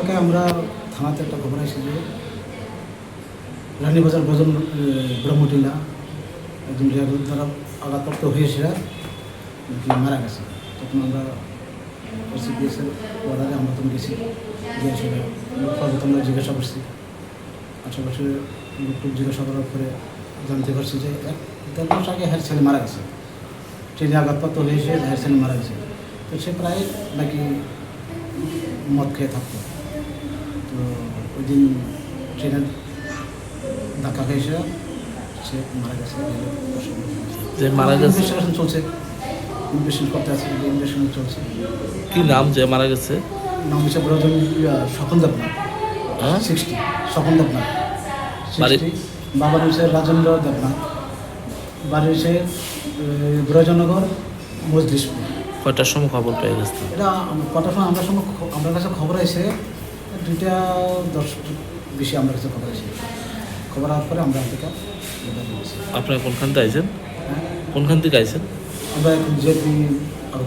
এলাকায় আমরা থানাতে একটা খবর আসে যে রানীবাজার ভোজন ব্রহ্মটিলা একজন রিয়াজুর দ্বারা আঘাতপ্রাপ্ত হয়েছে নাকি মারা গেছে। তখন আমরা সিপিএসের অর্ডারে আমরা তখন গেছি, গিয়ে সেটা আমরা জিজ্ঞাসা করছি। আশেপাশে লোকটুক জিজ্ঞাসা করার পরে জানতে পারছি যে 1-1.5 মাস আগে হ্যার ছেলে মারা গেছে, ট্রেনে আঘাতপ্রাপ্ত হয়েছে, হ্যার ছেলে মারা গেছে। তো সে প্রায় নাকি মদ খেয়ে থাকতো। তো ওই দিন ট্রেনের ধাক্কা খেয়েছে, সে মারা গেছে। যে মারা গেছে ইনভেস্টিগেশন চলছে, ইনভেস্টিগেশন করতে আছে, ইনভেস্টিগেশন চলছে। কি নাম যে মারা গেছে? নাম হিসাবে রজন স্বপন দেবনাথ, হ্যাঁ 60 স্বপন দেবনাথ, বাড়ি- 60। বাবার হচ্ছে রাজেন্দ্র দেবনাথ, বাড়ি হচ্ছে ব্রজনগর মজলিশপুর। কয়টার সময় খবর পেয়ে গেছে? এটা কটার সময় আমার কাছে খবর আছে 2:10 বেশি আমার কাছে খবর আছে। খবর আসার পরে আমরা থেকে আপনারা কোনখান থেকে আইছেন? হ্যাঁ, কোনখান থেকে আইছেন? আমরা এখন জেপি আরো